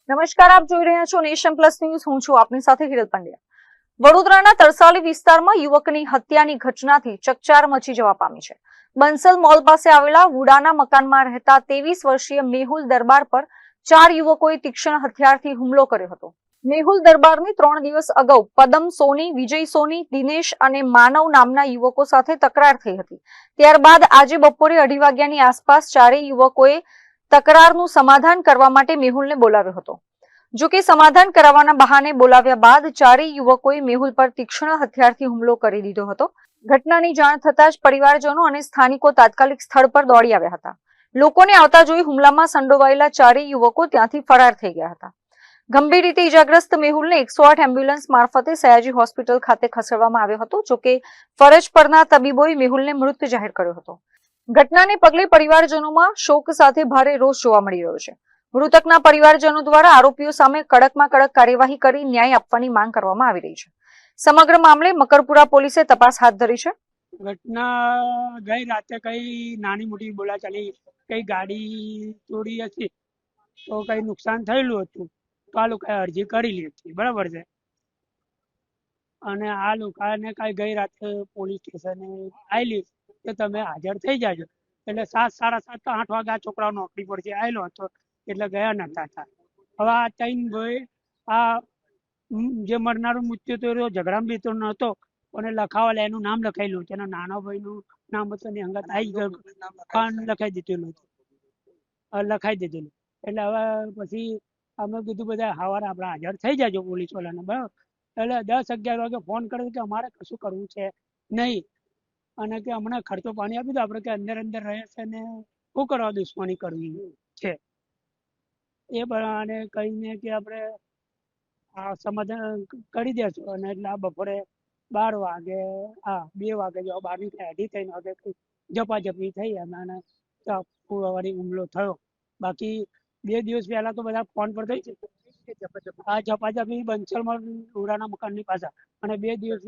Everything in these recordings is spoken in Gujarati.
નમસ્કાર, આપ જોઈ રહ્યા છો નેશન પ્લસ ન્યૂઝ. હું છું આપની સાથે હિરલ પંડ્યા. વડોદરાના તરસાલી વિસ્તારમાં યુવકની હત્યાની ઘટનાથી ચકચાર મચી જવા પામી છે. બંસલ મોલ પાસે આવેલા વુડાના મકાનમાં રહેતા 23 વર્ષીય મેહુલ દરબાર પર 4 યુવકોએ તીક્ષ્ણ હથિયારથી હુમલો કર્યો હતો. મેહુલ દરબારની 3 દિવસ અગાઉ પદમ સોની, વિજય સોની, દિનેશ અને માનવ નામના યુવકો સાથે તકરાર થઈ હતી. ત્યારબાદ આજે બપોરે 2:30 વાગ્યાની આસપાસ ચારેય યુવકોએ તકરારનું સમાધાન કરવા માટે મેહુલને બોલાવ્યો હતો. જો કે સમાધાન કરાવવાના બહાને બોલાવ્યા બાદ ચારેય યુવકોએ મેહુલ પર તીક્ષ્ણ હથિયારથી હુમલો કરી દીધો હતો. ઘટનાની જાણ થતાં જ પરિવારજનો અને સ્થાનિકો તાત્કાલિક સ્થળ પર દોડી આવ્યા હતા. લોકોને આવતા જોઈ હુમલામાં સંડોવાયેલા ચારેય યુવકો ત્યાંથી ફરાર થઈ ગયા હતા. ગંભીર રીતે ઇજાગ્રસ્ત મેહુલને 108 એમ્બ્યુલન્સ મારફતે સયાજી હોસ્પિટલ ખાતે ખસેડવામાં આવ્યો હતો. જોકે ફરજ પરના તબીબોએ મેહુલને મૃત જાહેર કર્યો હતો. ઘટનાને પગલે પરિવારજનોમાં શોક સાથે ભારે રોષ જોવા મળી રહ્યો છે. મૃતકના પરિવારજનો દ્વારા આરોપીઓ સામે કડકમાં કડક કાર્યવાહી કરી ન્યાય આપવાની માંગ કરવામાં આવી રહી છે. સમગ્ર મામલે મકરપુરા પોલીસે તપાસ હાથ ધરી છે. ઘટના ગઈ રાતે કઈ નાની મોટી બોલાચાલી, કઈ ગાડી ચોરી હતી તો કઈ નુકસાન થયેલું હતું તો આ લોકોએ અરજી કરેલી હતી, બરાબર છે. અને આ લોકોને કઈ ગઈ રાતે પોલીસ સ્ટેશને આવેલી કે તમે હાજર થઈ જાજો. એટલે 7, 7:30, 8 વાગ્યા છોકરાઓ નોકરી પરથી આવેલો હતો એટલે ગયા નતા હતા. હવે આ 3 ભાઈ, આ જે મરનારું મૃત્યુ થયું ઝઘડામાં બીતો નતો અને લખાવાલે એનું નામ લખાયેલું છે. એના નાના ભાઈનું નામ હતું ને અંગત આવી ગયું પણ લખાઈ દીધેલું હતું, લખાઈ દીધેલું. એટલે હવે પછી અમે કીધું બધા સવારે આપણે હાજર થઈ જાજો પોલીસ વાળાને, બરાબર. એટલે 10-11 વાગે ફોન કર્યો કે અમારે કશું કરવું છે નહીં અને કે હમણાં ખર્ચો પાણી આપી દો, આપણે કે અંદર અંદર રહે છે ને શું કરવા દુશ્મની કરવી છે એ બધાને કહીને કે આપણે આ સમાધાન કરી દેશું. અને એટલે આ બપોરે 12 વાગે, 2 વાગે જો 12:30 વાગે ઝપાઝપી થઈ અને વાળી હુમલો થયો. બાકી 2 દિવસ પહેલા તો બધા ફોન પર થઈ આ ઝપાઝપી બંસલમાં ઉડાના મકાનની પાસે, અને 2 દિવસ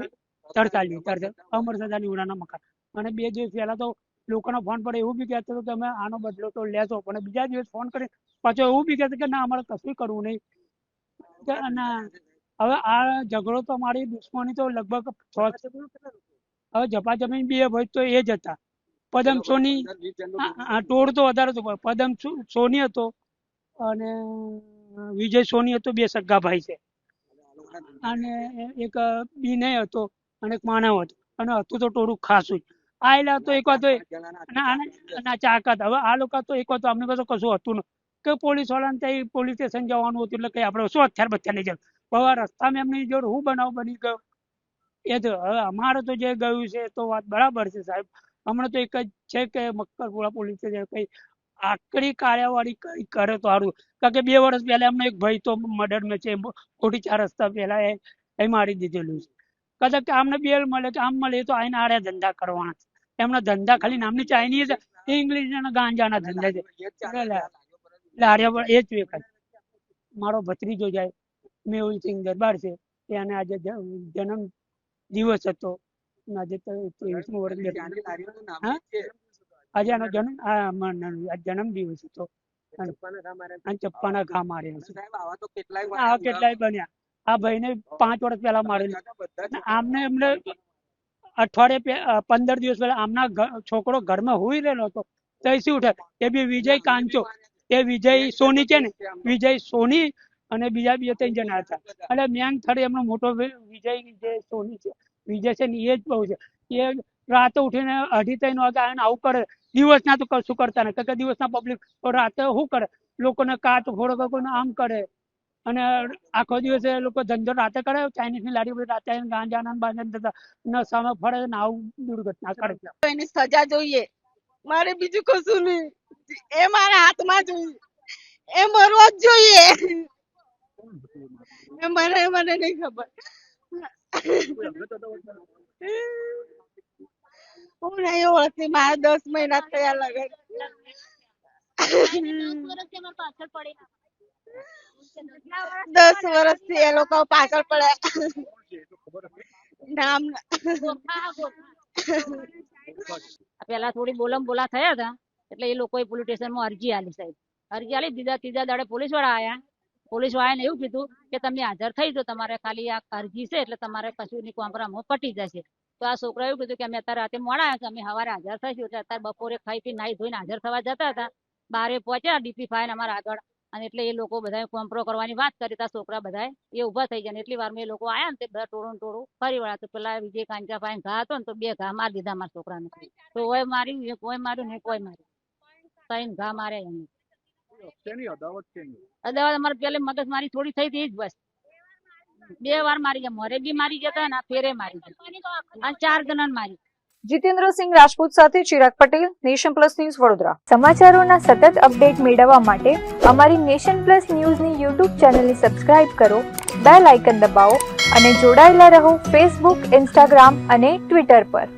તરસાલી અમરસદાની ઉડાના મકાન. અને 2 દિવસ પહેલા તો લોકોના ફોન પર એવું બી કહેતો હતો કે અમે આનો બદલો તો લેશો, પણ બીજા દિવસ ફોન કરી પાછો એવું બી કહેતો કે ના અમારે કશું કરવું નહીં. અને હવે આ ઝઘડો તો મારી દુશ્મની તો લગભગ હવે ઝપાઝપી 2 ભાઈ તો એ જ હતા. પદમ સોની ટોળ તો વધારે હતો, પદમ સોની હતો અને વિજય સોની હતો, 2 સગા ભાઈ છે. અને એક બીનય હતો અને એક માનવ હતો, અને હતું તો ટોળું ખાસું. આયેલા તો એક વાત ચાકત. હવે આ લોકો તો એક વાત અમને તો કશું હતું ને કે પોલીસ વાળાને ત્યાં પોલીસ સ્ટેશન જવાનું હતું એટલે કઈ આપણે શું હથિયાર લઈ જાય. હવે રસ્તામાં એમની જોડે હું બનાવ બની ગયો એ તો હવે અમારે તો જે ગયું છે તો વાત બરાબર છે સાહેબ. હમણાં તો એક જ છે કે મકરપુરા પોલીસે કઈ આકરી કાર્યવાહી કઈ કરે તો સારું. કારણ કે 2 વર્ષ પહેલા એમનો એક ભાઈ તો મર્ડર મેં છે, ખોટી 4 રસ્તા પહેલા એ મારી દીધેલું છે. કદાચ કે આમને બેલ મળે કે આમ મળે તો આઈને આરે ધંધા કરવાના છે. એમના ધંધા ખાલી નામની ચાઇનીઝ, ઇંગ્લિશ અને ગાંજાના ધંધા છે. લાર્યા પર એ જ વેખાય. મારો ભત્રીજો જાય મેહુલ સિંહ દરબાર છે, એને આજે જન્મ દિવસ હતો. આજે 23મું વર્ષ આજે એનો જન્મ દિવસ હતો. ચપ્પાના ઘા માર્યા છે. આવા કેટલાય બન્યા. આ ભાઈને 5 વર્ષ પહેલા મારેલું. આમને એમને અઠવાડિયે 15 દિવસ પહેલા આમના છોકરો ઘરમાં હુઈ રહેલો હતો તો શું ઉઠે એ બી વિજય કાંચો, એ વિજય સોની છે ને, વિજય સોની અને બીજા 2-3 જણા હતા. એટલે મેન થડી એમનો મોટો વિજય જે સોની છે, વિજય છે ને એ જ બહુ છે. એ રાતે ઉઠીને 2:30-3 વાગે આવીને આવું કરે. દિવસના તો કશું કરતા નહીં, કે દિવસના પબ્લિક તો રાતે શું કરે, લોકોને કાટ ફોડો, કોઈને આમ કરે. અને આખો દિવસ એ લોકો ધંધો રાતે કરે, ચાઇનીઝની લારી પર રાતે ગાંજાના બાંધા નશામાં ફરે ને આવું દુર્ઘટના કરે. એની સજા જોઈએ, મારે બીજું કશું નહીં. એ મારા હાથમાં જોઈએ, એ મરવો જ જોઈએ. મને નહીં ખબર. હું નહીં ઓળખતી, મારા 10 મહિના થયા લગન. 10 વર્ષથી એ લોકો પાછળ પડ્યા. નામ પેલા થોડી બોલા થયા હતા એટલે એ લોકોએ પોલીસ સ્ટેશનમાં અરજી આલી સાહેબ. અરજી આલી ત્રીજા દાડે પોલીસ વાળા આયા પોલીસ વાળાને એવું કીધું કે તમે હાજર થઈ જાઓ, તમારે ખાલી આ અરજી છે એટલે તમારે કશું ની કોમ્પ્રામાં પટી જશે. તો આ છોકરા એવું કીધું કે અમે અત્યારે રાતે મોડા આવ્યા છે, અમે સવારે હાજર થઈશું. એટલે અત્યારે બપોરે ખાઈ પી નાહી ધોઈને હાજર થવા જતા હતા, બારે પહોંચ્યા ડીપી ફાઈન અમારા આગળ, અને એટલે એ લોકો બધા કોમ્પ્રો કરવાની વાત કરી. તા છોકરા બધા એ ઉભા થઈ ગયા. એટલી વાર એ લોકો આયા ને તે બધા ટોળું ફરી વળ્યા. તો પેલા વિજય કાંચા પાસે ઘા હતો ને તો 2 ઘા મારી દીધા મારા છોકરાને. તો કોઈ માર્યું, કોઈ માર્યું ને કોઈ માર્યું, 3 ઘા માર્યા એમને. અદાવત અમારે પેલે મગજ મારી થોડી થઈ હતી, બસ 2 વાર મારી ગયા. મોરે બી મારી જતા ને ફેરે મારી ગયા, અને 4 જણાને મારી. જીતેન્દ્રસિંહ રાજપૂત સાથે Chirag Patel, Nation Plus News Vadodara. સમાચારોના સતત અપડેટ મેળવવા માટે અમારી નેશન પ્લસ ન્યૂઝની યુટ્યુબ ચેનલને સબસ્ક્રાઇબ કરો, બેલ આઇકન દબાવો અને જોડાયેલા રહો ફેસબુક, ઇન્સ્ટાગ્રામ અને ટ્વિટર પર.